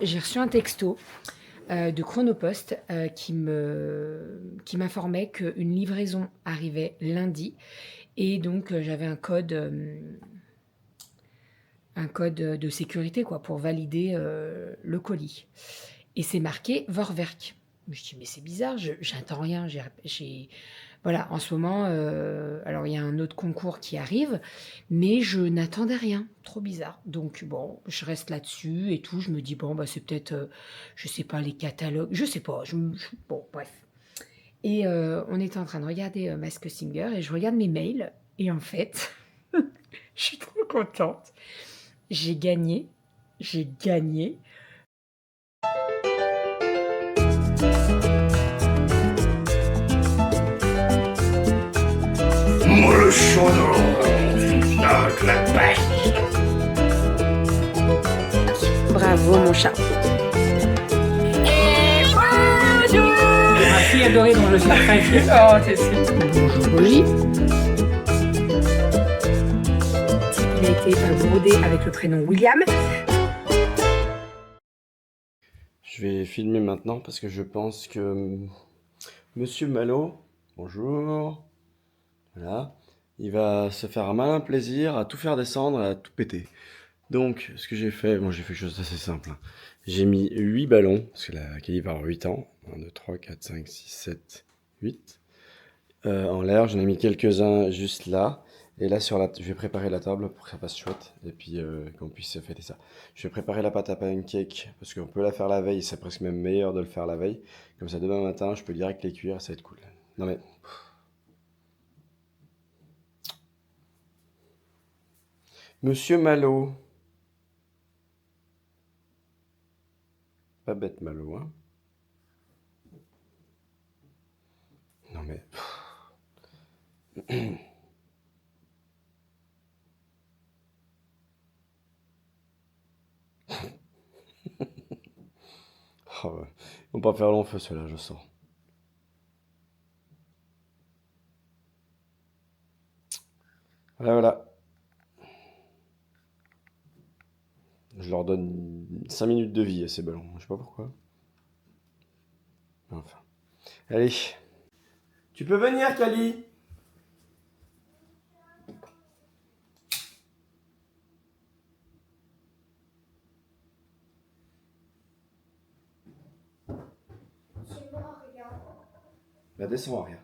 J'ai reçu un texto de Chronopost qui m'informait qu'une livraison arrivait lundi et donc j'avais un code de sécurité quoi, pour valider le colis. Et c'est marqué Vorwerk. Je me dis, mais c'est bizarre, j'attends rien. Voilà, en ce moment, alors il y a un autre concours qui arrive, mais je n'attendais rien. Trop bizarre. Donc bon, je reste là-dessus et tout. Je me dis, bon, bah, c'est peut-être, je sais pas, les catalogues, je sais pas. Bon, bref. Et on était en train de regarder Mask Singer et je regarde mes mails. Et en fait, je suis trop contente. J'ai gagné. J'ai gagné. Le chaudron avec la pêche. Bravo, mon chat. Ma fille adorée dont je suis très fier. Oh, c'est sûr. Bonjour, Roger. Il a été brodé avec le prénom William. Je vais filmer maintenant parce que je pense que Monsieur Malo, bonjour, voilà, il va se faire un malin plaisir à tout faire descendre, à tout péter. Donc, ce que j'ai fait, j'ai fait quelque chose d'assez simple. J'ai mis 8 ballons, parce que la Kelly va avoir 8 ans. 1, 2, 3, 4, 5, 6, 7, 8. En l'air, j'en ai mis quelques-uns juste là. Et là, je vais préparer la table pour que ça passe chouette. Et puis, qu'on puisse fêter ça. Je vais préparer la pâte à pancake, parce qu'on peut la faire la veille. C'est presque même meilleur de le faire la veille. Comme ça, demain matin, je peux direct les cuire, ça va être cool. Non mais... Monsieur Malo. Pas bête Malo, hein. Non mais... Oh, ouais. Ils vont pas faire long feu ceux-là, je sens. Voilà, voilà. Je leur donne 5 minutes de vie à ces ballons. Je sais pas pourquoi. Enfin. Allez. Tu peux venir, Kali. Bah descends, regarde.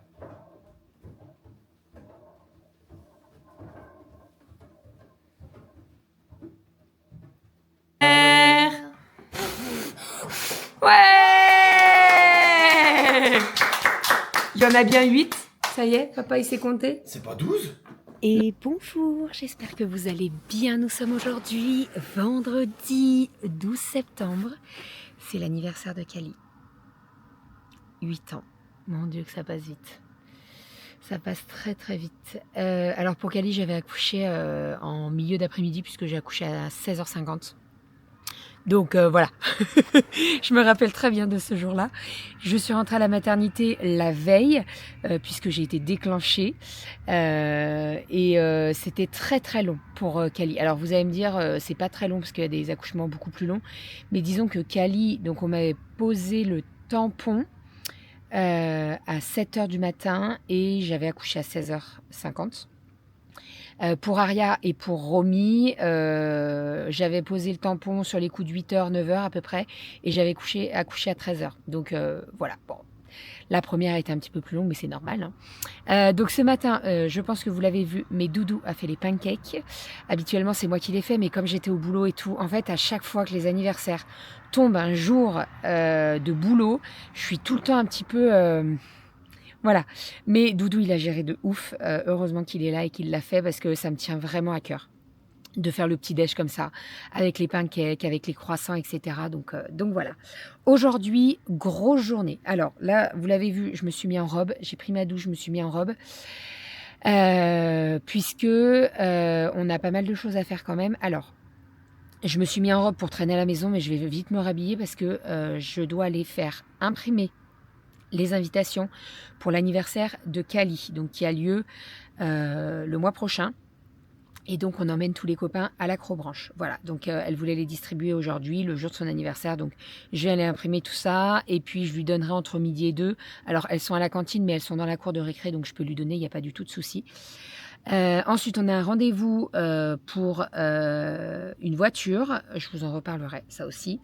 Ouais! Il y en a bien 8. Ça y est, papa il s'est compté. C'est pas 12? Et bonjour, j'espère que vous allez bien. Nous sommes aujourd'hui vendredi 12 septembre. C'est l'anniversaire de Kali. 8 ans. Mon Dieu que ça passe vite. Ça passe très très vite. Alors pour Kali, j'avais accouché en milieu d'après-midi puisque j'ai accouché à 16h50. Donc voilà, je me rappelle très bien de ce jour-là. Je suis rentrée à la maternité la veille puisque j'ai été déclenchée et c'était très très long pour Kali. Alors vous allez me dire c'est pas très long parce qu'il y a des accouchements beaucoup plus longs, mais disons que Kali, donc on m'avait posé le tampon à 7h du matin et j'avais accouché à 16h50. Pour Aria et pour Romy, j'avais posé le tampon sur les coups de 8h, 9h à peu près, et j'avais accouché à 13h. Donc voilà, bon. La première était un petit peu plus longue, mais c'est normal. Hein. Donc ce matin, je pense que vous l'avez vu, mais Doudou a fait les pancakes. Habituellement, c'est moi qui les fais, mais comme j'étais au boulot et tout, en fait, à chaque fois que les anniversaires tombent un jour de boulot, je suis tout le temps un petit peu... Voilà, mais Doudou il a géré de ouf, heureusement qu'il est là et qu'il l'a fait parce que ça me tient vraiment à cœur de faire le petit déj comme ça, avec les pancakes, avec les croissants, etc. Donc voilà. Aujourd'hui, grosse journée. Alors là, vous l'avez vu, je me suis mis en robe, j'ai pris ma douche, je me suis mis en robe, puisque on a pas mal de choses à faire quand même. Alors, je me suis mis en robe pour traîner à la maison, mais je vais vite me rhabiller parce que je dois aller faire imprimer les invitations pour l'anniversaire de Kali, donc qui a lieu le mois prochain. Et donc, on emmène tous les copains à l'Acrobranche. Voilà, donc elle voulait les distribuer aujourd'hui, le jour de son anniversaire. Donc, je vais aller imprimer tout ça et puis je lui donnerai entre midi et 2. Alors, elles sont à la cantine, mais elles sont dans la cour de récré, donc je peux lui donner, il n'y a pas du tout de souci. Ensuite, on a un rendez-vous pour une voiture. Je vous en reparlerai, ça aussi.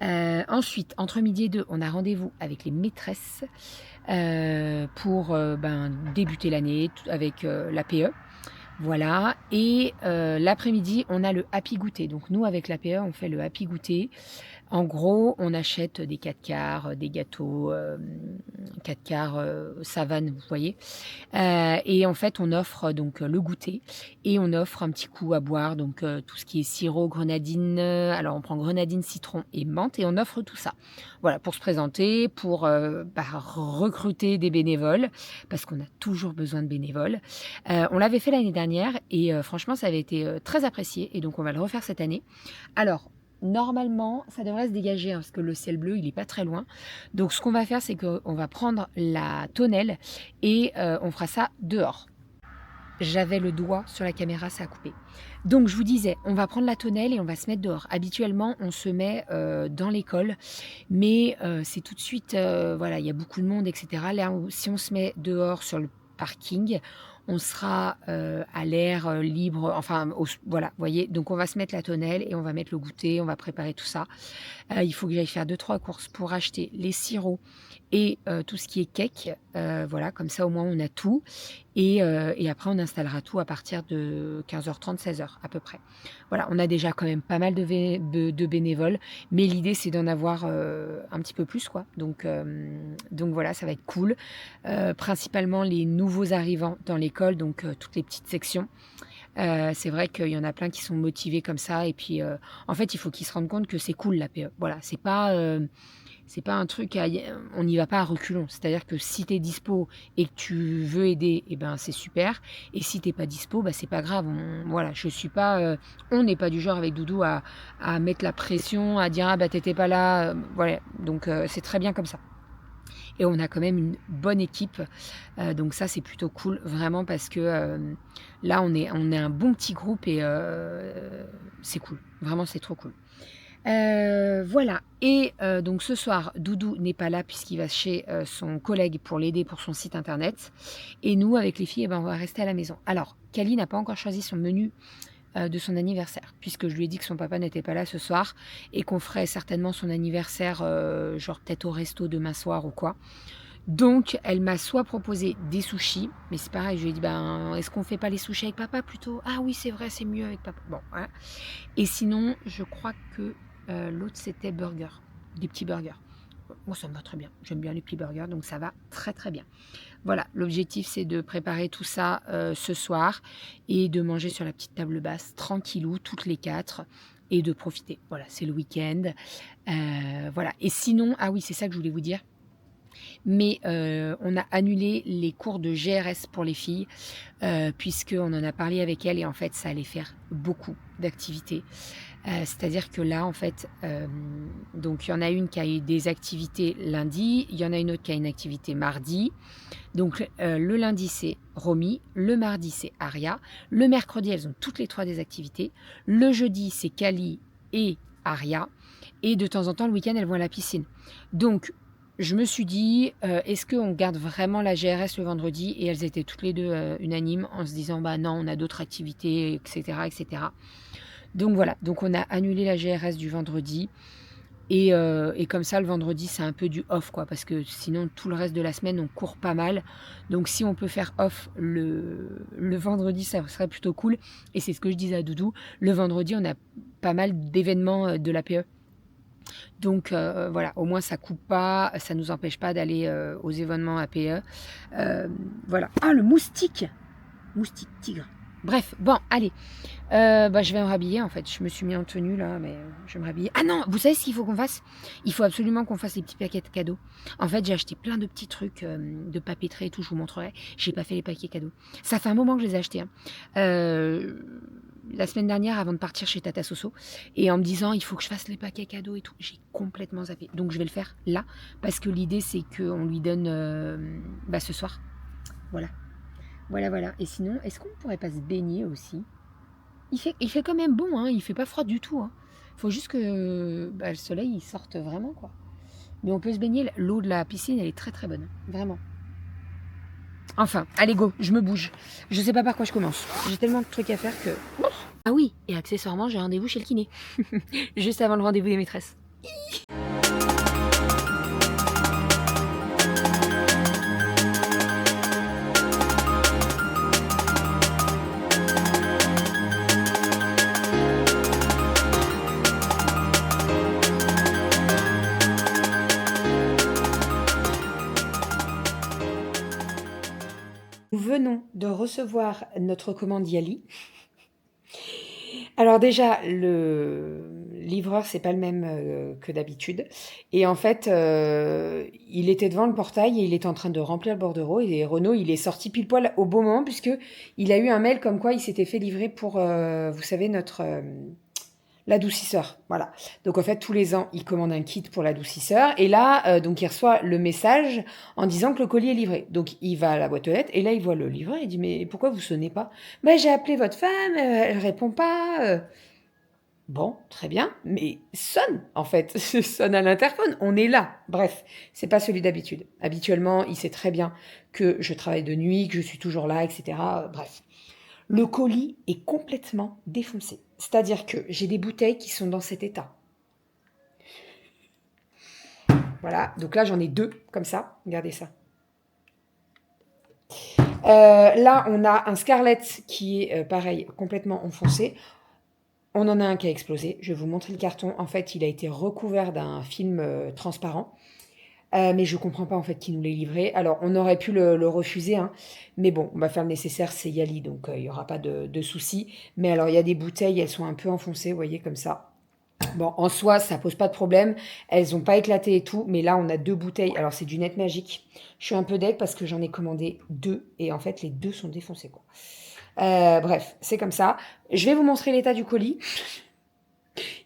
Ensuite, entre midi et 2, on a rendez-vous avec les maîtresses pour débuter l'année avec l'APE. Voilà, et l'après-midi, on a le happy goûter. Donc nous, avec l'APE, on fait le happy goûter. En gros, on achète des 4 quarts, des gâteaux 4 quarts savane, vous voyez. Et en fait, on offre donc le goûter et on offre un petit coup à boire, donc tout ce qui est sirop, grenadine. Alors, on prend grenadine, citron et menthe et on offre tout ça. Voilà, pour se présenter, pour recruter des bénévoles, parce qu'on a toujours besoin de bénévoles. On l'avait fait l'année dernière et franchement, ça avait été très apprécié et donc on va le refaire cette année. Alors, normalement, ça devrait se dégager parce que le ciel bleu, il n'est pas très loin. Donc, ce qu'on va faire, c'est qu'on va prendre la tonnelle et on fera ça dehors. J'avais le doigt sur la caméra, ça a coupé. Donc, je vous disais, on va prendre la tonnelle et on va se mettre dehors. Habituellement, on se met dans l'école, mais c'est tout de suite, voilà, il y a beaucoup de monde, etc. Là, si on se met dehors sur le parking, on sera à l'air libre, enfin voilà, vous voyez, donc on va se mettre la tonnelle et on va mettre le goûter, on va préparer tout ça. Il faut que j'aille faire 2-3 courses pour acheter les sirops et tout ce qui est cake, voilà, comme ça au moins on a tout et après on installera tout à partir de 15h30, 16h à peu près. Voilà, on a déjà quand même pas mal de bénévoles, mais l'idée c'est d'en avoir un petit peu plus, quoi. Donc voilà, ça va être cool. Principalement les nouveaux arrivants dans l'école, donc toutes les petites sections. C'est vrai qu'il y en a plein qui sont motivés comme ça et puis en fait il faut qu'ils se rendent compte que c'est cool l'APE. Voilà, c'est pas un truc on n'y va pas à reculons. C'est-à-dire que si tu es dispo et que tu veux aider, et ben c'est super. Et si t'es pas dispo, c'est pas grave. Voilà, je suis pas, on n'est pas du genre avec Doudou à mettre la pression, à dire t'étais pas là. Voilà, donc c'est très bien comme ça. Et on a quand même une bonne équipe, donc ça c'est plutôt cool vraiment parce que là on est un bon petit groupe et c'est cool, vraiment c'est trop cool. Voilà, et donc ce soir Doudou n'est pas là puisqu'il va chez son collègue pour l'aider pour son site internet et nous avec les filles on va rester à la maison. Alors Kali n'a pas encore choisi son menu de son anniversaire, puisque je lui ai dit que son papa n'était pas là ce soir et qu'on ferait certainement son anniversaire genre peut-être au resto demain soir ou quoi. Donc elle m'a soit proposé des sushis, mais c'est pareil, je lui ai dit est-ce qu'on fait pas les sushis avec papa plutôt? Ah oui c'est vrai, c'est mieux avec papa. Bon, voilà. Et sinon je crois que l'autre c'était burger, des petits burgers. Moi ça me va très bien, j'aime bien les petits burgers, donc ça va très très bien. Voilà, l'objectif c'est de préparer tout ça ce soir et de manger sur la petite table basse tranquillou toutes les 4 et de profiter. Voilà, c'est le week-end. Voilà, et sinon, ah oui c'est ça que je voulais vous dire, mais on a annulé les cours de GRS pour les filles puisqu'on en a parlé avec elles et en fait ça allait faire beaucoup d'activités. C'est-à-dire que là, en fait, donc il y en a une qui a eu des activités lundi, il y en a une autre qui a une activité mardi. Donc le lundi, c'est Romy, le mardi, c'est Aria, le mercredi, elles ont toutes les 3 des activités, le jeudi, c'est Kali et Aria, et de temps en temps, le week-end, elles vont à la piscine. Donc, je me suis dit, est-ce qu'on garde vraiment la GRS le vendredi? Et elles étaient toutes les deux unanimes en se disant, non, on a d'autres activités, etc., etc. Donc voilà, donc on a annulé la GRS du vendredi et comme ça le vendredi c'est un peu du off quoi, parce que sinon tout le reste de la semaine on court pas mal, donc si on peut faire off le vendredi ça serait plutôt cool. Et c'est ce que je disais à Doudou, le vendredi on a pas mal d'événements de l'APE, donc voilà, au moins ça coupe pas, ça nous empêche pas d'aller aux événements APE. Voilà, le moustique tigre. Bref, bon, allez, je vais me rhabiller en fait, je me suis mis en tenue là, mais je vais me rhabiller. Ah non, vous savez ce qu'il faut qu'on fasse? Il faut absolument qu'on fasse les petits paquets de cadeaux. En fait, j'ai acheté plein de petits trucs de papeterie et tout, je vous montrerai. J'ai pas fait les paquets cadeaux. Ça fait un moment que je les ai achetés. La semaine dernière, avant de partir chez Tata Soso, et en me disant il faut que je fasse les paquets cadeaux et tout, j'ai complètement zappé. Donc je vais le faire là, parce que l'idée c'est qu'on lui donne ce soir. Voilà. Voilà. Et sinon, est-ce qu'on ne pourrait pas se baigner aussi? Il fait quand même bon, hein, il fait pas froid du tout. Hein. Faut juste que le soleil il sorte vraiment, quoi. Mais on peut se baigner, l'eau de la piscine, elle est très très bonne, vraiment. Enfin, allez go, je me bouge. Je sais pas par quoi je commence. J'ai tellement de trucs à faire que... Ah oui, et accessoirement, j'ai rendez-vous chez le kiné. Juste avant le rendez-vous des maîtresses. Nous venons de recevoir notre commande Yali. Alors déjà, le livreur, c'est pas le même que d'habitude. Et en fait, il était devant le portail et il était en train de remplir le bordereau. Et Renaud, il est sorti pile poil au bon moment puisque il a eu un mail comme quoi il s'était fait livrer pour, vous savez, notre... l'adoucisseur, voilà. Donc en fait, tous les ans, il commande un kit pour l'adoucisseur. Et là, donc il reçoit le message en disant que le colis est livré. Donc il va à la boîte aux lettres et là, il voit le livreur. Il dit, mais pourquoi vous sonnez pas? Ben, j'ai appelé votre femme, elle répond pas. Bon, très bien, mais sonne, en fait. Sonne à l'interphone, on est là. Bref, c'est pas celui d'habitude. Habituellement, il sait très bien que je travaille de nuit, que je suis toujours là, etc. Bref. Le colis est complètement défoncé. C'est-à-dire que j'ai des bouteilles qui sont dans cet état. Voilà, donc là j'en ai 2 comme ça. Regardez ça. Là on a un Scarlett qui est pareil, complètement enfoncé. On en a un qui a explosé. Je vais vous montrer le carton. En fait, il a été recouvert d'un film transparent. Mais je comprends pas en fait qui nous l'ait livré. Alors on aurait pu le refuser, hein, mais bon, on va faire le nécessaire, c'est Yali, donc il y aura pas de soucis. Mais alors il y a des bouteilles, elles sont un peu enfoncées, vous voyez, comme ça. Bon, en soi, ça pose pas de problème, elles ont pas éclaté et tout, mais là on a 2 bouteilles, alors c'est du Net Magique. Je suis un peu deg parce que j'en ai commandé 2, et en fait les 2 sont défoncés, quoi. Bref, c'est comme ça. Je vais vous montrer l'état du colis.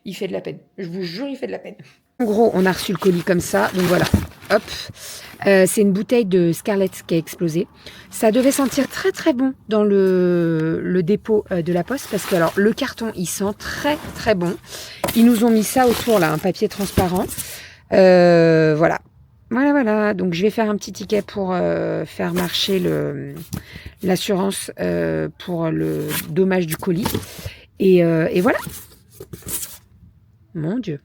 Il fait de la peine, je vous jure, il fait de la peine. En gros, on a reçu le colis comme ça, donc voilà, hop. C'est une bouteille de Scarlett qui a explosé. Ça devait sentir très très bon dans le dépôt de la poste, parce que alors le carton, il sent très très bon. Ils nous ont mis ça autour, là, un papier transparent. Voilà. Voilà, donc je vais faire un petit ticket pour faire marcher l'assurance pour le dommage du colis. Et voilà. Mon Dieu.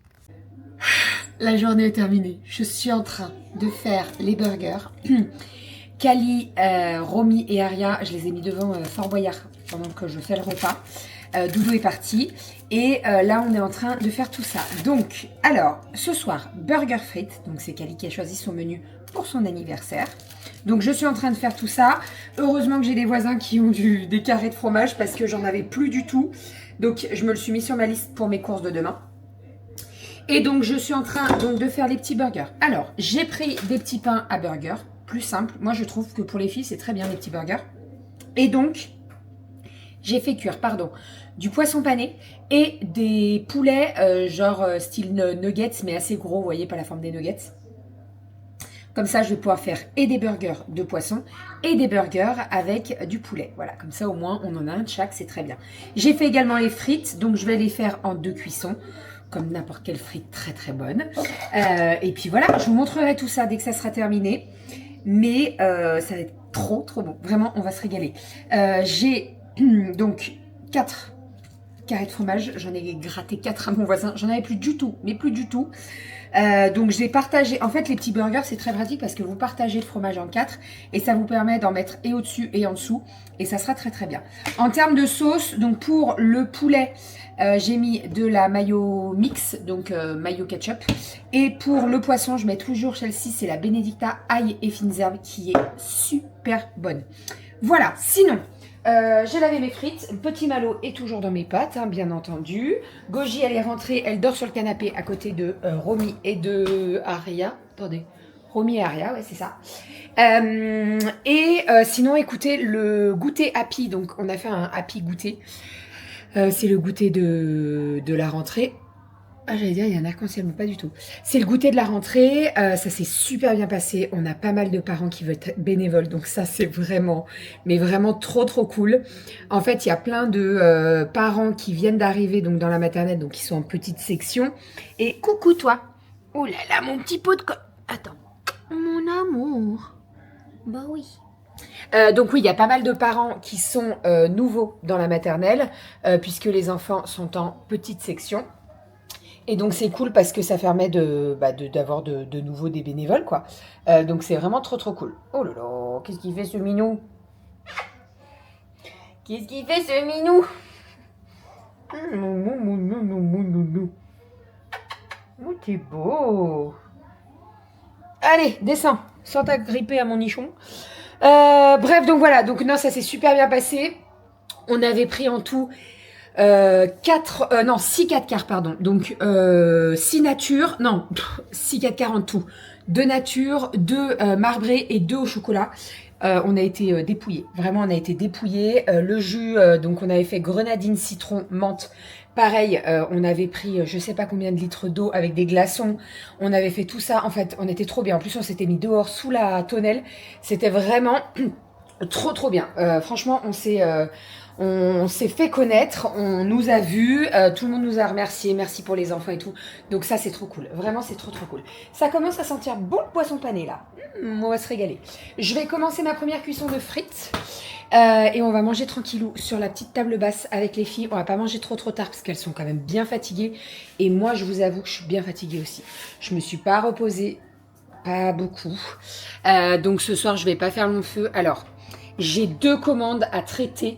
La journée est terminée. Je suis en train de faire les burgers. Kali, Romy et Aria, je les ai mis devant Fort Boyard pendant que je fais le repas. Doudou est parti. Et là, on est en train de faire tout ça. Donc, alors, ce soir, burger frites. Donc, c'est Kali qui a choisi son menu pour son anniversaire. Donc, je suis en train de faire tout ça. Heureusement que j'ai des voisins qui ont des carrés de fromage parce que j'en avais plus du tout. Donc, je me le suis mis sur ma liste pour mes courses de demain. Et donc, je suis en train de faire les petits burgers. Alors, j'ai pris des petits pains à burger, plus simple. Moi, je trouve que pour les filles, c'est très bien les petits burgers. Et donc, j'ai fait cuire, du poisson pané et des poulets, style nuggets, mais assez gros, vous voyez, pas la forme des nuggets. Comme ça, je vais pouvoir faire et des burgers de poisson et des burgers avec du poulet. Voilà, comme ça, au moins, on en a un de chaque, c'est très bien. J'ai fait également les frites, donc je vais les faire en 2 cuissons. Comme n'importe quelle frite très très bonne. Et puis voilà, je vous montrerai tout ça dès que ça sera terminé. Mais ça va être trop trop bon. Vraiment, on va se régaler. J'ai donc 4 carrés de fromage. J'en ai gratté 4 à mon voisin. J'en avais plus du tout, mais plus du tout. Donc j'ai partagé. En fait, les petits burgers, c'est très pratique parce que vous partagez le fromage en 4 et ça vous permet d'en mettre et au-dessus et en dessous. Et ça sera très très bien. En termes de sauce, donc pour le poulet, j'ai mis de la mayo mix, donc mayo ketchup. Et pour le poisson, je mets toujours celle-ci, c'est la Benedicta ail et fines herbes qui est super bonne. Voilà, sinon, j'ai lavé mes frites. Le petit Malo est toujours dans mes pattes, hein, bien entendu. Goji, elle est rentrée, elle dort sur le canapé à côté de Romy et de Aria. Attendez, Romy et Aria, ouais, c'est ça. Sinon, écoutez, le goûter Happy, donc on a fait un Happy goûter. C'est le goûter de la rentrée. Ah, j'allais dire, il y a un arc-en-ciel, mais pas du tout. C'est le goûter de la rentrée. Ça s'est super bien passé. On a pas mal de parents qui veulent être bénévoles. Donc ça, c'est vraiment, mais vraiment trop, trop cool. En fait, il y a plein de parents qui viennent d'arriver donc dans la maternelle, donc qui sont en petite section. Et coucou, toi. Oh là là, mon petit pot de... Attends. Mon amour. Bah oui. Donc oui, il y a pas mal de parents qui sont nouveaux dans la maternelle, puisque les enfants sont en petite section. Et donc c'est cool parce que ça permet d'avoir de nouveau des bénévoles, quoi. Donc c'est vraiment trop trop cool. Oh là là, qu'est-ce qu'il fait ce minou? Qu'est-ce qu'il fait ce minou? Oh, t'es beau. Allez, descends, sans t'agripper à mon nichon. Bref, donc voilà, donc non, ça s'est super bien passé. On avait pris en tout 6 4 quarts, pardon. Donc 6 nature, non, 6 4 quarts en tout. 2 nature, 2 marbrés et 2 au chocolat. On a été dépouillés, vraiment on a été dépouillés. Le jus, donc on avait fait grenadine, citron, menthe. Pareil, on avait pris je sais pas combien de litres d'eau avec des glaçons. On avait fait tout ça, en fait on était trop bien. En plus on s'était mis dehors sous la tonnelle. C'était vraiment trop trop bien. Franchement on s'est fait connaître, on nous a vus, tout le monde nous a remercié, merci pour les enfants et tout. Donc ça c'est trop cool, vraiment c'est trop trop cool. Ça commence à sentir bon le poisson pané là, on va se régaler. Je vais commencer ma première cuisson de frites et on va manger tranquillou sur la petite table basse avec les filles. On va pas manger trop tard parce qu'elles sont quand même bien fatiguées et moi je vous avoue que je suis bien fatiguée aussi. Je me suis pas reposée, pas beaucoup. Donc ce soir je vais pas faire long feu. Alors j'ai 2 commandes à traiter.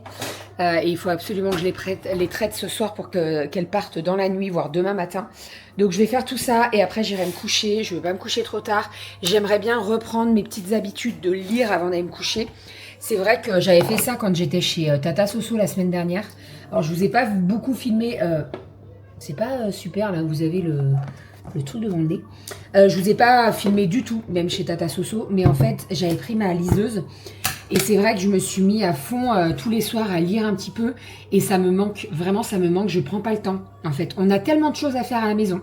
Et il faut absolument que je les traite ce soir pour qu'elles partent dans la nuit, voire demain matin. Donc je vais faire tout ça et après j'irai me coucher. Je ne vais pas me coucher trop tard. J'aimerais bien reprendre mes petites habitudes de lire avant d'aller me coucher. C'est vrai que j'avais fait ça quand j'étais chez Tata Soso la semaine dernière. Alors je vous ai pas beaucoup filmé. C'est pas super là, vous avez le truc devant le nez. Je vous ai pas filmé du tout, même chez Tata Soso. Mais en fait, j'avais pris ma liseuse. Et c'est vrai que je me suis mis à fond tous les soirs à lire un petit peu. Et ça me manque, vraiment ça me manque, je prends pas le temps. En fait, on a tellement de choses à faire à la maison.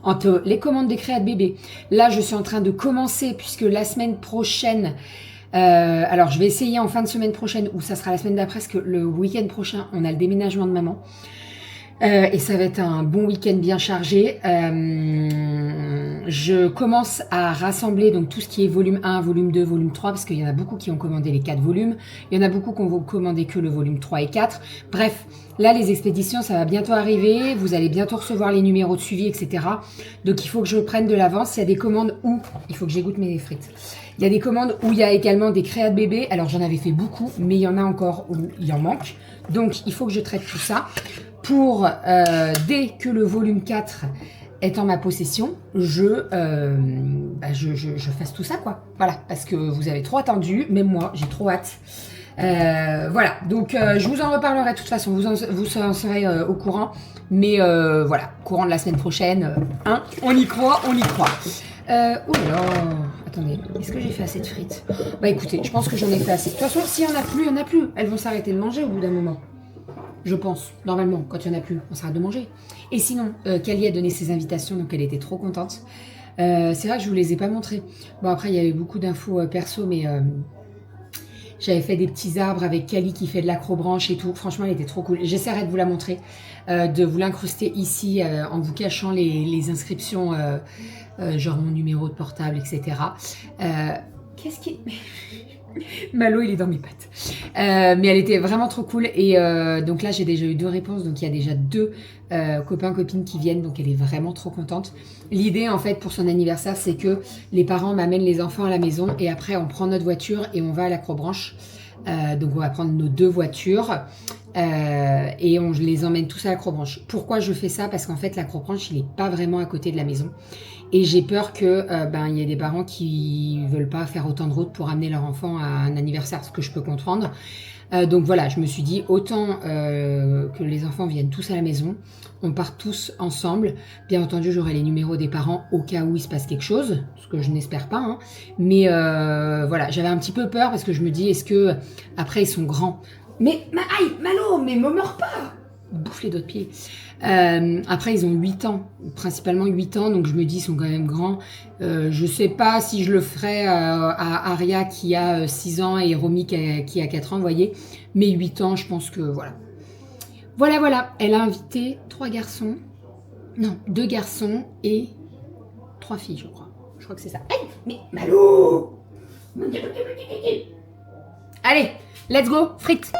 Entre les commandes des créas de bébé. Là, je suis en train de commencer puisque la semaine prochaine... alors, je vais essayer en fin de semaine prochaine ou ça sera la semaine d'après parce que le week-end prochain, on a le déménagement de maman. Et ça va être un bon week-end bien chargé. Je commence à rassembler donc tout ce qui est volume 1, volume 2, volume 3 parce qu'il y en a beaucoup qui ont commandé les 4 volumes. Il y en a beaucoup qui ont commandé que le volume 3 et 4. Bref, là les expéditions ça va bientôt arriver. Vous allez bientôt recevoir les numéros de suivi, etc. Donc il faut que je prenne de l'avance. Il y a des commandes où il faut que j'égoutte mes frites. Il y a des commandes où il y a également des créas de bébé. Alors j'en avais fait beaucoup, mais il y en a encore où il en manque. Donc il faut que je traite tout ça. Pour dès que le volume 4 est en ma possession, je fasse tout ça, quoi. Voilà, parce que vous avez trop attendu, même moi, j'ai trop hâte. Voilà, donc je vous en reparlerai de toute façon, vous en serez au courant. Mais voilà, courant de la semaine prochaine, hein, on y croit, on y croit. Oula, attendez, est-ce que j'ai fait assez de frites? Bah écoutez, je pense que j'en ai fait assez. De toute façon, s'il n'y en a plus, il n'y en a plus. Elles vont s'arrêter de manger au bout d'un moment. Je pense, normalement, quand il n'y en a plus, on s'arrête de manger. Et sinon, Cali a donné ses invitations, donc elle était trop contente. C'est vrai que je ne vous les ai pas montrées. Bon, après, il y avait beaucoup d'infos perso, mais j'avais fait des petits arbres avec Cali qui fait de l'acrobranche et tout. Franchement, elle était trop cool. J'essaierai de vous la montrer, de vous l'incruster ici en vous cachant les inscriptions, genre mon numéro de portable, etc. Qu'est-ce qui... Malo, il est dans mes pattes. Mais elle était vraiment trop cool. Et donc là, j'ai déjà eu 2 réponses. Donc il y a déjà 2 copains, copines qui viennent. Donc elle est vraiment trop contente. L'idée, en fait, pour son anniversaire, c'est que les parents m'amènent les enfants à la maison. Et après, on prend notre voiture et on va à l'acrobranche. Donc on va prendre nos 2 voitures. Et on les emmène tous à l'acrobranche. Pourquoi je fais ça? Parce qu'en fait, l'acrobranche, il n'est pas vraiment à côté de la maison. Et j'ai peur que y ait des parents qui veulent pas faire autant de route pour amener leur enfant à un anniversaire, ce que je peux comprendre. Donc voilà, je me suis dit autant que les enfants viennent tous à la maison, on part tous ensemble. Bien entendu, j'aurai les numéros des parents au cas où il se passe quelque chose, ce que je n'espère pas. Hein. Mais voilà, j'avais un petit peu peur parce que je me dis, est-ce que après ils sont grands? Mais aïe, Malo, mais me meurs pas! bouffent les doigts de pied. Après, ils ont 8 ans, principalement 8 ans, donc je me dis, ils sont quand même grands. Je sais pas si je le ferais à Aria qui a 6 ans et Romy qui a 4 ans, vous voyez. Mais 8 ans, je pense que voilà. Voilà. Elle a invité 3 garçons. Non, 2 garçons et 3 filles, je crois. Je crois que c'est ça. Hey, mais Malo! Allez, let's go, frites!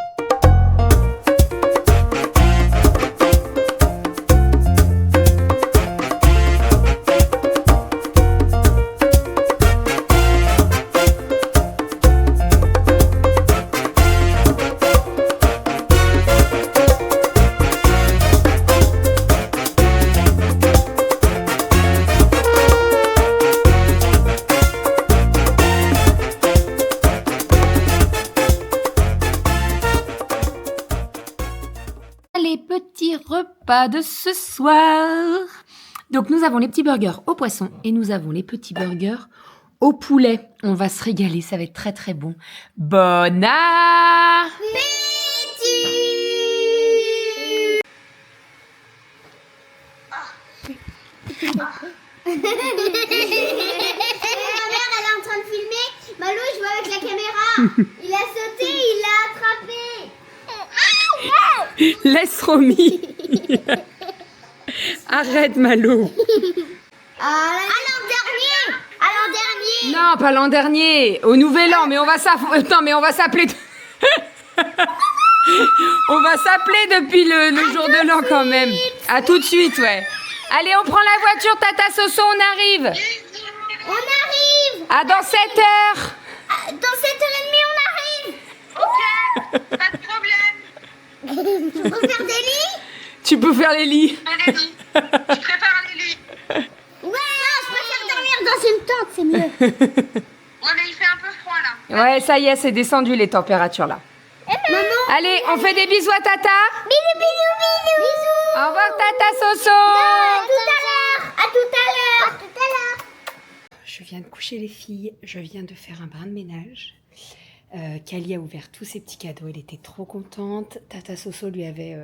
Les petits repas de ce soir. Donc nous avons les petits burgers au poisson et nous avons les petits burgers au poulet. On va se régaler, ça va être très très bon. Bon appétit! Ma mère, elle est en train de filmer. Malo, il joue avec la caméra. Il a sauté, il l'a attrapé. Laisse Romy. Arrête Malo. À l'an dernier. Non, pas l'an dernier, au nouvel an, mais on va s'appeler. On va s'appeler depuis le jour de l'an quand même. À tout de suite, ouais. Allez, on prend la voiture, Tata Soso, on arrive. On arrive. Ah, dans 7 heures. Dans 7h30, on arrive. Ok, pas de problème. Tu peux faire des lits? Tu peux faire les lits. Fais les lits. Je prépare les lits. Ouais, non, je préfère dormir dans une tente, c'est mieux. Ouais, mais il fait un peu froid là. Ouais, ça y est, c'est descendu les températures là. Maman. Allez, on fait des bisous à Tata. Bisous. Au revoir, Tata Soso. À tout à l'heure. Je viens de coucher les filles, je viens de faire un brin de ménage. Kali a ouvert tous ses petits cadeaux, elle était trop contente. Tata Soso lui avait...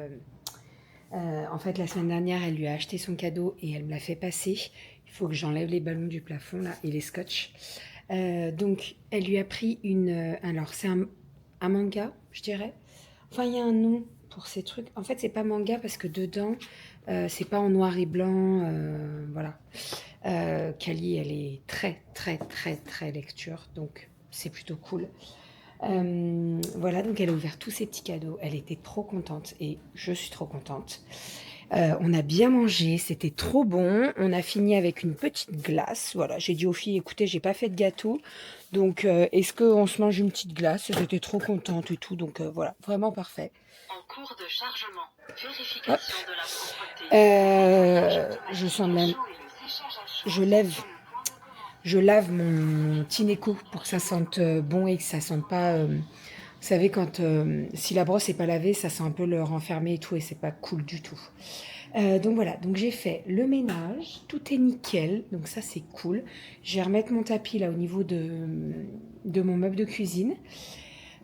en fait, la semaine dernière, elle lui a acheté son cadeau et elle me l'a fait passer. Il faut que j'enlève les ballons du plafond là et les scotch. Donc, elle lui a pris une... alors, c'est un manga, je dirais. Enfin, il y a un nom pour ces trucs. En fait, c'est pas manga parce que dedans, c'est pas en noir et blanc. Voilà. Kali, elle est très lecture, donc c'est plutôt cool. Voilà, donc elle a ouvert tous ses petits cadeaux. Elle était trop contente et je suis trop contente. On a bien mangé, c'était trop bon. On a fini avec une petite glace. Voilà, j'ai dit aux filles, écoutez, j'ai pas fait de gâteau, donc est-ce qu'on se mange une petite glace? J'étais trop contente et tout, donc voilà, vraiment parfait. En cours de chargement, vérification de la propreté. Je sens de la... Je lave mon Tineco pour que ça sente bon et que ça sente pas... vous savez, quand si la brosse n'est pas lavée, ça sent un peu le renfermer et tout, et c'est pas cool du tout. Donc voilà, donc j'ai fait le ménage, tout est nickel, donc ça c'est cool. Je vais remettre mon tapis là au niveau de mon meuble de cuisine.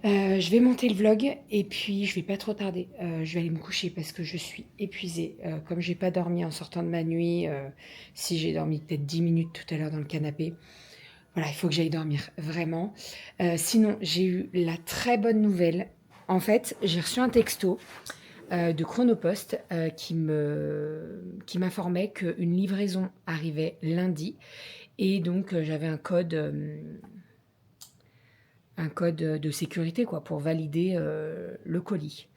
Je vais monter le vlog et puis je vais pas trop tarder. Je vais aller me coucher parce que je suis épuisée. Comme j'ai pas dormi en sortant de ma nuit, si j'ai dormi peut-être 10 minutes tout à l'heure dans le canapé, voilà, il faut que j'aille dormir, vraiment. Sinon, j'ai eu la très bonne nouvelle. En fait, j'ai reçu un texto de Chronopost qui m'informait qu'une livraison arrivait lundi. Et donc, j'avais un code de sécurité quoi, pour valider le colis.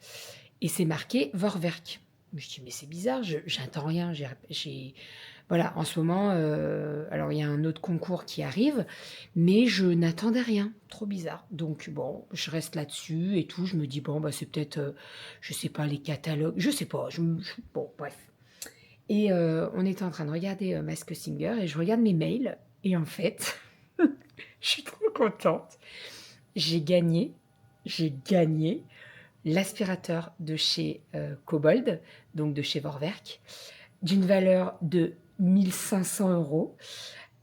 Et c'est marqué Vorwerk. Je dis, mais c'est bizarre, j'attends rien. Voilà, en ce moment, alors il y a un autre concours qui arrive, mais je n'attendais rien. Trop bizarre. Donc bon, je reste là-dessus et tout. Je me dis, bon, bah, c'est peut-être, je sais pas, les catalogues, je sais pas. Bon, bref. Et on était en train de regarder Masked Singer et je regarde mes mails. Et en fait, je suis trop contente. J'ai gagné l'aspirateur de chez Kobold, donc de chez Vorwerk, d'une valeur de 1500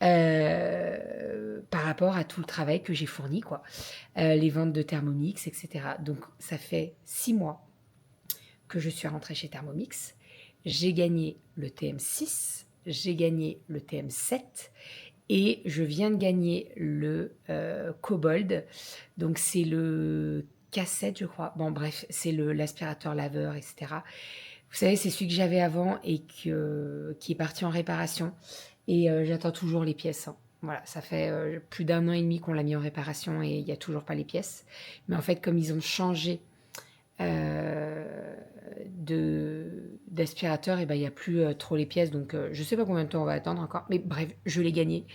€ par rapport à tout le travail que j'ai fourni, quoi. Les ventes de Thermomix, etc. Donc, ça fait 6 mois que je suis rentrée chez Thermomix. J'ai gagné le TM6, j'ai gagné le TM7 et je viens de gagner le Kobold. Donc c'est le K7 je crois. Bon bref, c'est l'aspirateur laveur, etc. Vous savez, c'est celui que j'avais avant et qui est parti en réparation. Et j'attends toujours les pièces. Hein. Voilà, ça fait plus d'1 an et demi qu'on l'a mis en réparation et il n'y a toujours pas les pièces. Mais en fait, comme ils ont changé d'aspirateur, et ben, il n'y a plus trop les pièces. Donc, je ne sais pas combien de temps on va attendre encore. Mais bref, je l'ai gagné.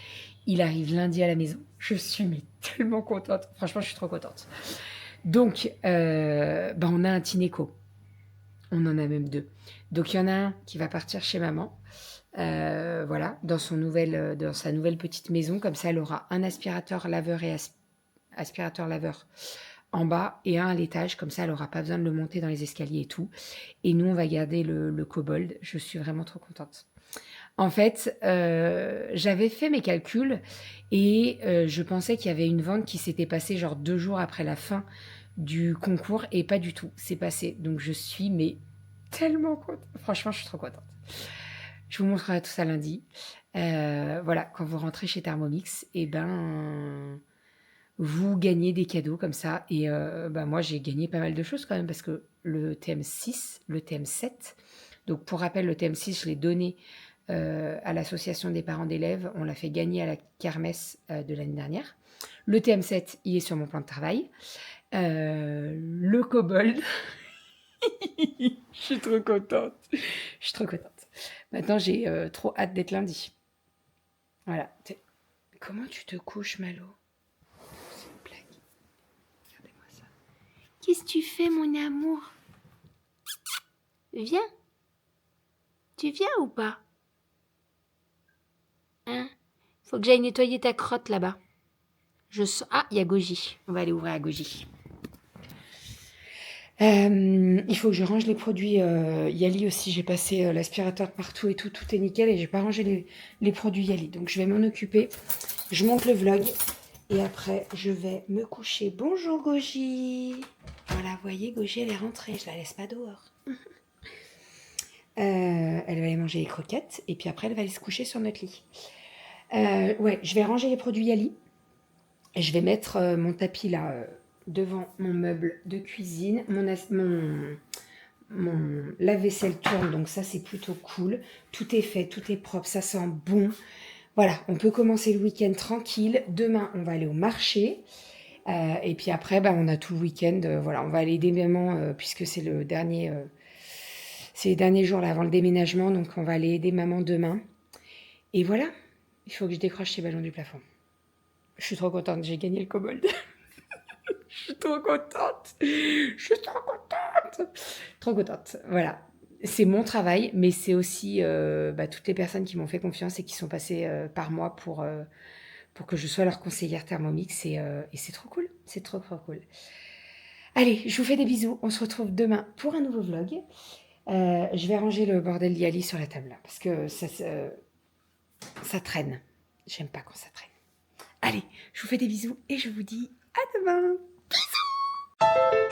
Il arrive lundi à la maison. Je suis mais, tellement contente. Franchement, je suis trop contente. Donc, ben, on a un Tineco. On en a même 2. Donc, il y en a un qui va partir chez maman. Voilà, dans sa nouvelle petite maison. Comme ça, elle aura un aspirateur laveur et aspirateur laveur en bas et un à l'étage. Comme ça, elle n'aura pas besoin de le monter dans les escaliers et tout. Et nous, on va garder le Kobold. Je suis vraiment trop contente. En fait, j'avais fait mes calculs et je pensais qu'il y avait une vente qui s'était passée genre 2 jours après la fin du concours et pas du tout. C'est passé. Donc, je suis mais tellement contente. Franchement, je suis trop contente. Je vous montrerai tout ça lundi. Voilà, quand vous rentrez chez Thermomix, et ben, vous gagnez des cadeaux comme ça. Et ben, moi, j'ai gagné pas mal de choses quand même parce que le TM6, le TM7, donc pour rappel, le TM6, je l'ai donné à l'association des parents d'élèves. On l'a fait gagner à la kermesse de l'année dernière. Le TM7, il est sur mon plan de travail. Le Kobold, je suis trop contente. Je suis trop contente. Maintenant, j'ai trop hâte d'être lundi. Voilà. Comment tu te couches, Malo? C'est une blague. Regardez-moi ça. Qu'est-ce que tu fais, mon amour? Viens. Tu viens ou pas? Hein? Faut que j'aille nettoyer ta crotte là-bas. Ah, il y a Goji. On va aller ouvrir à Goji. Il faut que je range les produits Yali aussi. J'ai passé l'aspirateur partout et tout est nickel et j'ai pas rangé les produits Yali. Donc je vais m'en occuper. Je monte le vlog et après je vais me coucher. Bonjour Goji. Voilà, vous voyez, Goji elle est rentrée. Je la laisse pas dehors. Elle va aller manger les croquettes et puis après elle va aller se coucher sur notre lit. Ouais, je vais ranger les produits Yali. Et je vais mettre mon tapis là. Devant mon meuble de cuisine, mon lave-vaisselle tourne, donc ça c'est plutôt cool. Tout est fait, tout est propre, ça sent bon. Voilà, on peut commencer le week-end tranquille. Demain, on va aller au marché. Et puis après, bah, on a tout le week-end. Voilà, on va aller aider maman, puisque c'est les derniers jours là, avant le déménagement. Donc on va aller aider maman demain. Et voilà, il faut que je décroche ces ballons du plafond. Je suis trop contente, j'ai gagné le Kobold. Je suis trop contente. Je suis trop contente. Trop contente. Voilà. C'est mon travail, mais c'est aussi toutes les personnes qui m'ont fait confiance et qui sont passées par moi pour que je sois leur conseillère Thermomix. Et c'est trop cool. C'est trop, trop cool. Allez, je vous fais des bisous. On se retrouve demain pour un nouveau vlog. Je vais ranger le bordel d'Yali sur la table là, parce que ça traîne. J'aime pas quand ça traîne. Allez, je vous fais des bisous et je vous dis à demain. Bisous.